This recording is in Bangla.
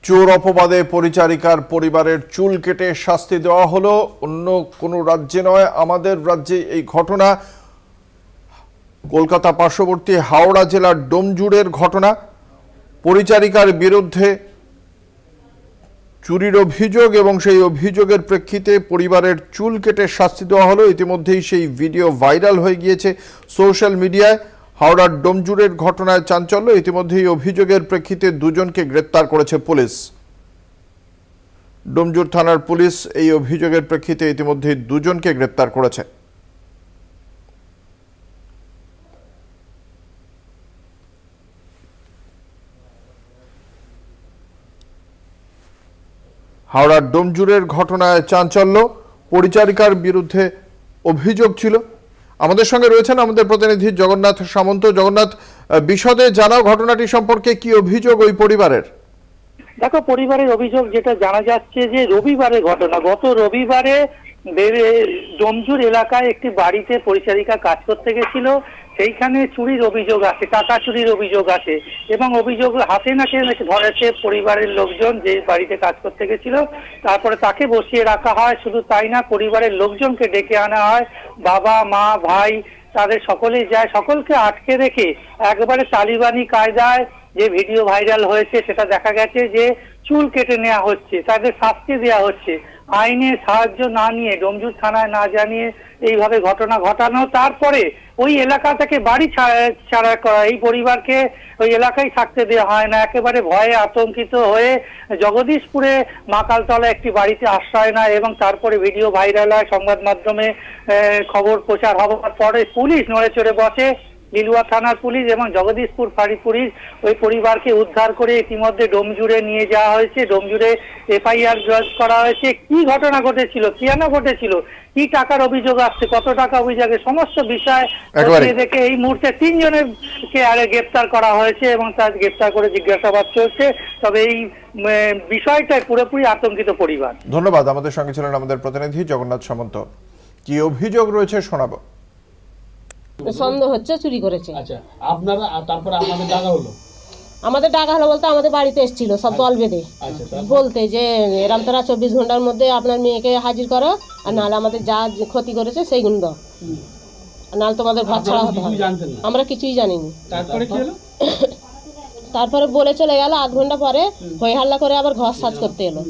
চোর অপবাদে পরিচারিকার পরিবারের চুল কেটে শাস্তি দেওয়া হলো। অন্য কোনো রাজ্যে নয়, আমাদের রাজ্যে এই ঘটনা। কলকাতা পার্শ্ববর্তী হাওড়া জেলার ডোমজুড়ের ঘটনা। পরিচারিকার বিরুদ্ধে চুরির অভিযোগ এবং সেই অভিযোগের প্রেক্ষিতে পরিবারের চুল কেটে শাস্তি দেওয়া হলো। ইতিমধ্যেই সেই ভিডিও ভাইরাল হয়ে গিয়েছে সোশ্যাল মিডিয়ায়। হাওড়ার ডোমজুড়ের ঘটনায় চাঞ্চল্য। ইতিমধ্যেই অভিযোগের প্রেক্ষিতে দুজনকে গ্রেপ্তার করেছে পুলিশ। ডোমজুড় থানার পুলিশ এই অভিযোগের প্রেক্ষিতে ইতিমধ্যেই দুজনকে গ্রেপ্তার করেছে। হাওড়ার ডোমজুড়ের ঘটনায় চাঞ্চল্য। পরিচারিকার বিরুদ্ধে অভিযোগ ছিল। আমাদের সঙ্গে রয়েছেন আমাদের প্রতিনিধি জগন্নাথ সামন্ত। জগন্নাথ, বিশদে জানাও ঘটনাটি সম্পর্কে, কি অভিযোগ ওই পরিবারের? দেখো, পরিবারের অভিযোগ যেটা জানা যাচ্ছে যে রবিবারের ঘটনা। গত রবিবারে ডোমজুড় এলাকায় একটি বাড়িতে পরিচারিকা কাজ করতে গেছিল। সেইখানে চুরির অভিযোগ আছে, টাকা চুরির অভিযোগ আছে এবং অভিযোগ হাতে নাতে ধরেছে পরিবারের লোকজন, যে বাড়িতে কাজ করতে গেছিল। তারপরে তাকে বসিয়ে রাখা হয়। শুধু তাই না, পরিবারের লোকজনকে ডেকে আনা হয়, বাবা মা ভাই তাদের সকলেই যায়। সকলকে আটকে রেখে একবারে তালিবানি কায়দায় যে ভিডিও ভাইরাল হয়েছে সেটা দেখা গেছে যে চুল কেটে নেওয়া হচ্ছে, তাদের শাস্তি দেওয়া হচ্ছে। আইনের সাহায্য না নিয়ে, ডোমজুড় থানায় না জানিয়ে এইভাবে ঘটনা ঘটানো। তারপরে ওই এলাকা থেকে বাড়ি ছাড়া করা। এই পরিবারকে ওই এলাকায় থাকতে দেওয়া হয় না। একেবারে ভয়ে আতঙ্কিত হয়ে জগদীশপুরে মাকালতলা একটি বাড়িতে আশ্রয় নেয় এবং তারপরে ভিডিও ভাইরাল হয়। সংবাদ মাধ্যমে খবর প্রচার হওয়ার পরে পুলিশ নড়ে চড়ে বসে। লিলুয়া থানার পুলিশ এবং জগদীশপুর ফাঁড়ি পুলিশ ওই পরিবারকে উদ্ধার করে ইতিমধ্যে ডোমজুড়ে নিয়ে যাওয়া হয়েছে। ডোমজুড়ে এফআইআর দর্জ করা হয়েছে। কি ঘটনা ঘটেছিল, কেন ঘটেছিল, কি টাকার অভিযোগ আসছে, কত টাকা অভিযোগে, সমস্ত বিষয় দেখে এই মুহূর্তে 3 জনকে গ্রেপ্তার করা হয়েছে এবং তার গ্রেপ্তার করে জিজ্ঞাসাবাদ চলছে। তবে এই বিষয়টায় পুরোপুরি আতঙ্কিত পরিবার। ধন্যবাদ। আমাদের সঙ্গে ছিলেন আমাদের প্রতিনিধি জগন্নাথ সামন্ত। কি অভিযোগ রয়েছে শোনাবো। সন্দেহ হচ্ছে চুরি করেছে। আচ্ছা, আপনারা তারপর আমাদের ডাকা হলো বলতে আমাদের বাড়িতে এসেছিল সব দল বেঁধে বলতে যে এরম তারা 24 ঘন্টার মধ্যে আপনার মেয়েকে হাজির করো, আর নাহলে আমাদের যা ক্ষতি করেছে সেইগুলো দাও, নাহলে তোমাদের ঘর ছাড়া হতে হবে। আমরা কিছুই জানিনি। তারপরে বলে চলে গেল। 8 ঘন্টা পরে হই হাল্লা করে আবার ঘর সাজ করতে এলো।